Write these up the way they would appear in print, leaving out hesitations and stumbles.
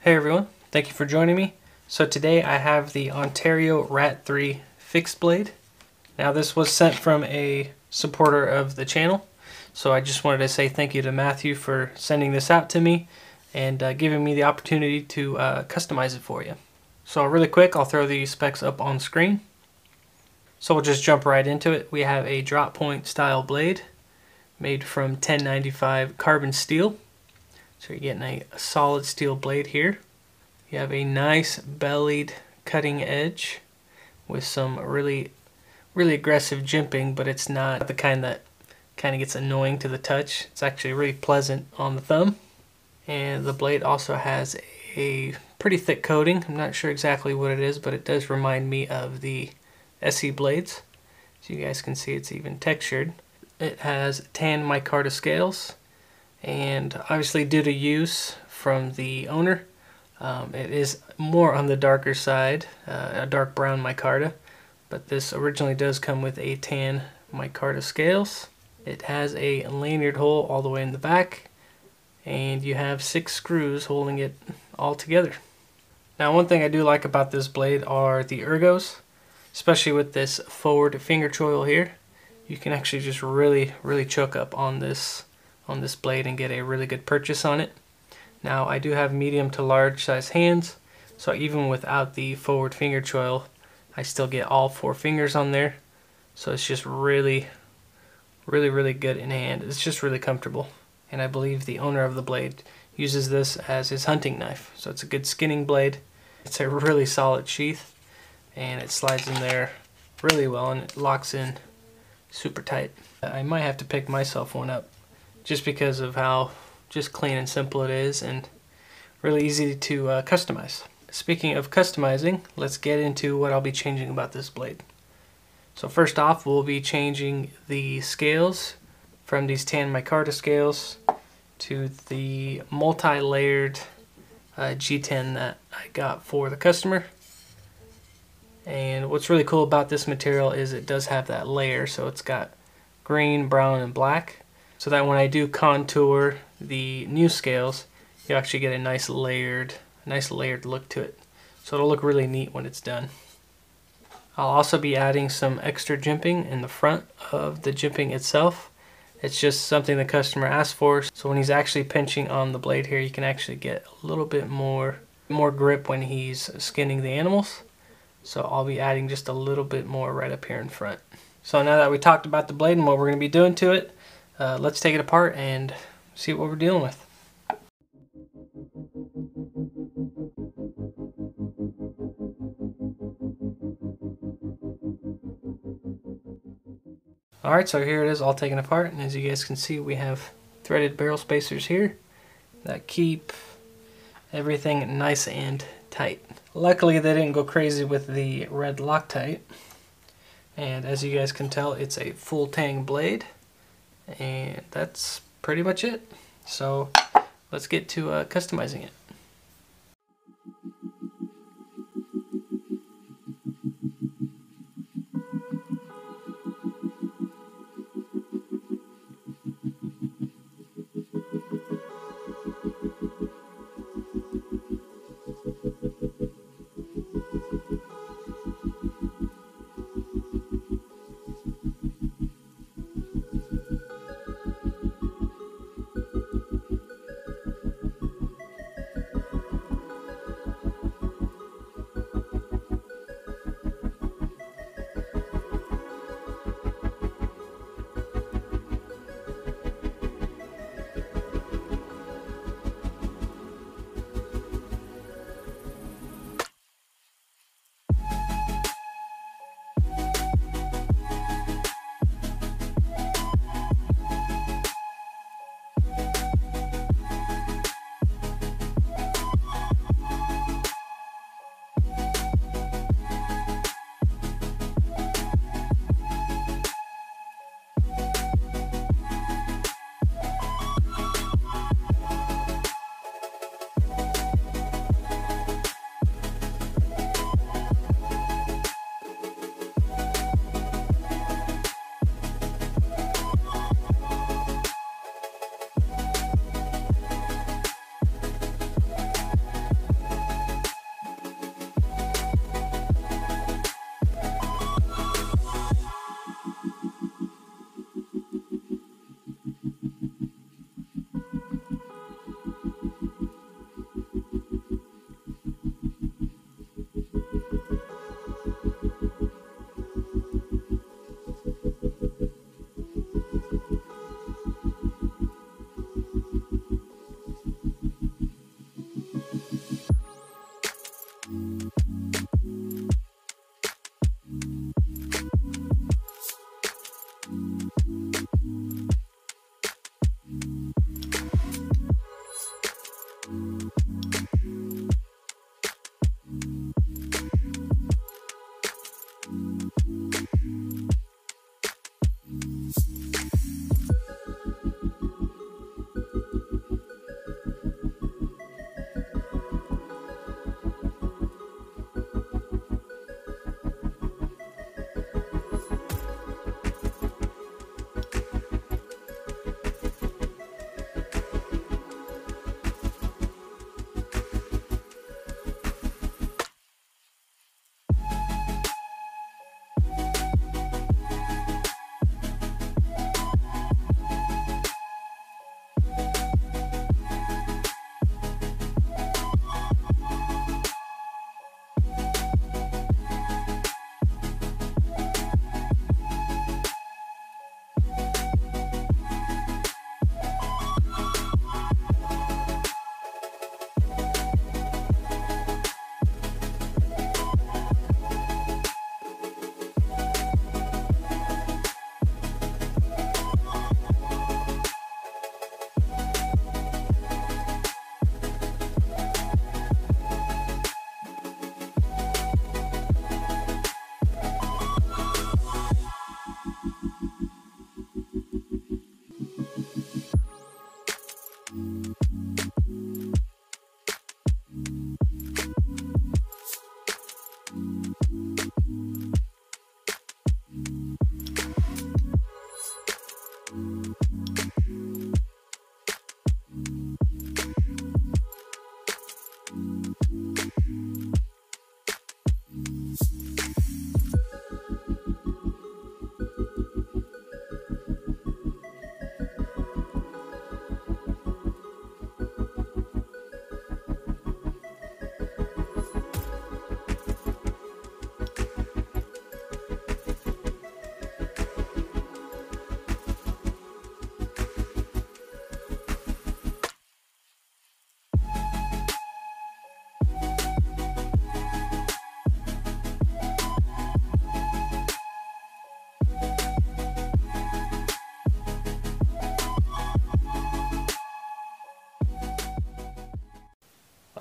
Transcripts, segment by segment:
Hey everyone, thank you for joining me. So today I have the Ontario Rat 3 fixed blade. Now this was sent from a supporter of the channel, so I just wanted to say thank you to Matthew for sending this out to me and giving me the opportunity to customize it for you. So really quick, I'll throw the specs up on screen. So we'll just jump right into it. We have a drop point style blade made from 1095 carbon steel. So you're getting a solid steel blade here. You have a nice bellied cutting edge with some really aggressive jimping, but it's not the kind that kind of gets annoying to the touch. It's actually really pleasant on the thumb. And the blade also has a pretty thick coating. I'm not sure exactly what it is, but it does remind me of the SE blades. So you guys can see it's even textured. It has tan micarta scales. And obviously due to use from the owner, it is more on the darker side, a dark brown micarta, but this originally does come with a tan micarta scales. It has a lanyard hole all the way in the back, and you have 6 screws holding it all together. Now one thing I do like about this blade are the ergos, especially with this forward finger choil here. You can actually just really choke up on this blade and get a really good purchase on it. Now I do have medium to large size hands, so even without the forward finger choil, I still get all 4 fingers on there. So it's just really good in hand. It's just really comfortable. And I believe the owner of the blade uses this as his hunting knife. So it's a good skinning blade. It's a really solid sheath, and it slides in there really well, and it locks in super tight. I might have to pick myself one up, just because of how just clean and simple it is and really easy to customize. Speaking of customizing, let's get into what I'll be changing about this blade. So first off, we'll be changing the scales from these tan micarta scales to the multi-layered G10 that I got for the customer. And what's really cool about this material is it does have that layer, so it's got green, brown, and black. So that when I do contour the new scales, you actually get a nice layered look to it. So it'll look really neat when it's done. I'll also be adding some extra jimping in the front of the jimping itself. It's just something the customer asked for. So when he's actually pinching on the blade here, you can actually get a little bit more grip when he's skinning the animals. So I'll be adding just a little bit more right up here in front. So now that we talked about the blade and what we're going to be doing to it, let's take it apart and see what we're dealing with. Alright, so here it is all taken apart, and as you guys can see, we have threaded barrel spacers here that keep everything nice and tight. Luckily they didn't go crazy with the red Loctite, and as you guys can tell, it's a full tang blade. And that's pretty much it. So let's get to customizing it.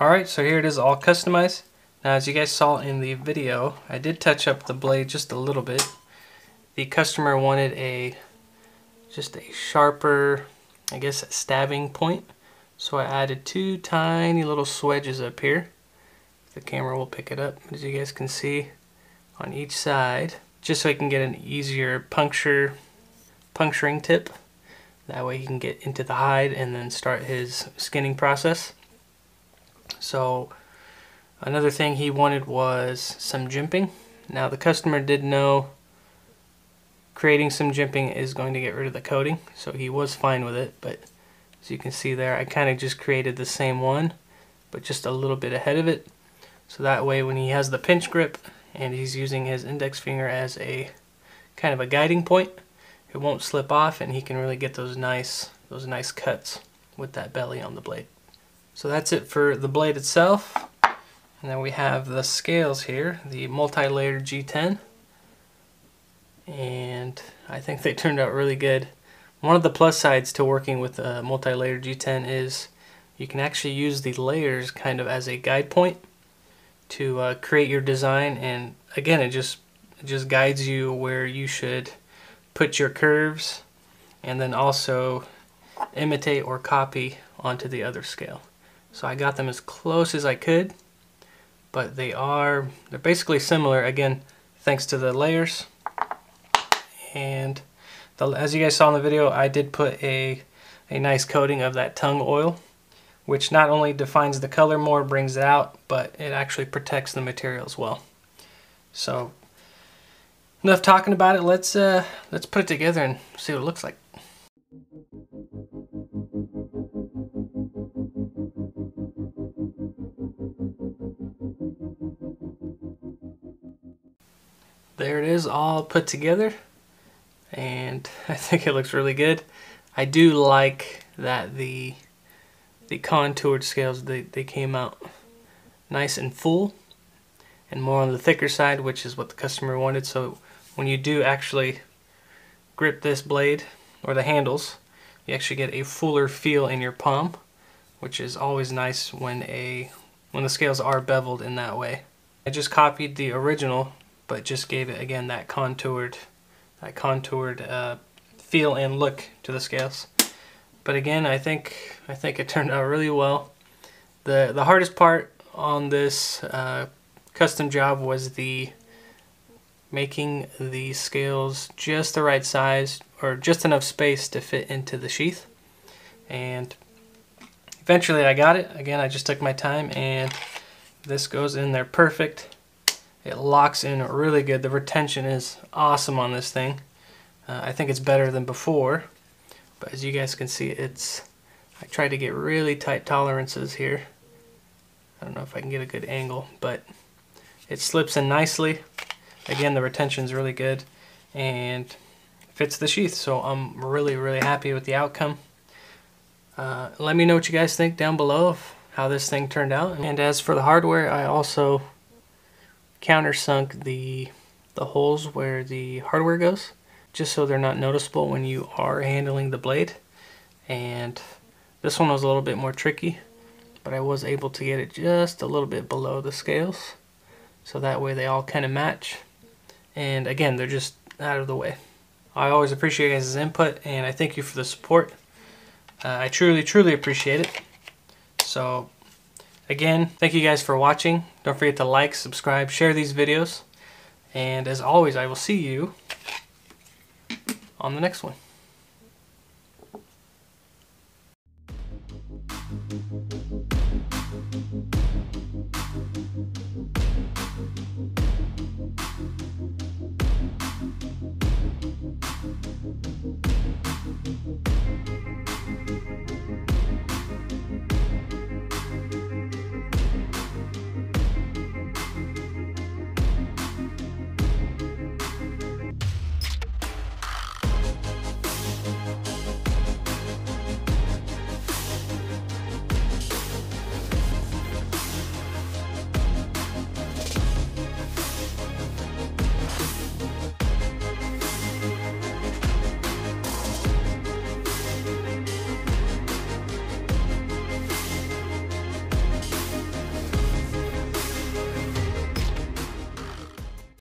Alright, so here it is all customized. Now as you guys saw in the video, I did touch up the blade just a little bit. The customer wanted just a sharper, I guess, stabbing point. So I added 2 tiny little swedges up here. The camera will pick it up, as you guys can see, on each side, just so I can get an easier puncturing tip. That way he can get into the hide and then start his skinning process. So another thing he wanted was some jimping. Now the customer did know creating some jimping is going to get rid of the coating, so he was fine with it. But as you can see there, I kind of just created the same one, but just a little bit ahead of it. So that way when he has the pinch grip and he's using his index finger as a kind of a guiding point, it won't slip off and he can really get those nice cuts with that belly on the blade. So that's it for the blade itself. And then we have the scales here, the multi-layered G10. And I think they turned out really good. One of the plus sides to working with a multi-layered G10 is you can actually use the layers kind of as a guide point to create your design. And again, it just guides you where you should put your curves, and then also imitate or copy onto the other scale. So I got them as close as I could, but they're basically similar, again, thanks to the layers. And as you guys saw in the video, I did put a nice coating of that tung oil, which not only defines the color more, brings it out, but it actually protects the material as well. So enough talking about it. Let's put it together and see what it looks like. There it is, all put together, and I think it looks really good. I do like that the contoured scales, they came out nice and full and more on the thicker side, which is what the customer wanted. So when you do actually grip this blade or the handles, you actually get a fuller feel in your palm, which is always nice when the scales are beveled in that way. I just copied the original, but just gave it again that contoured feel and look to the scales. But again, I think it turned out really well. The hardest part on this custom job was making the scales just the right size, or just enough space to fit into the sheath. And eventually I got it. Again, I just took my time, and this goes in there perfect. It locks in really good. The retention is awesome on this thing. I think it's better than before, but as you guys can see, I tried to get really tight tolerances here. I don't know if I can get a good angle, but it slips in nicely. Again, the retention is really good and fits the sheath, so I'm really, really happy with the outcome. Let me know what you guys think down below of how this thing turned out. And as for the hardware, I also countersunk the holes where the hardware goes, just so they're not noticeable when you are handling the blade. And this one was a little bit more tricky, but I was able to get it just a little bit below the scales, so that way they all kind of match. And again, they're just out of the way. I always appreciate you guys' input, and I thank you for the support. I truly, truly appreciate it. So again, thank you guys for watching. Don't forget to like, subscribe, share these videos. And as always, I will see you on the next one.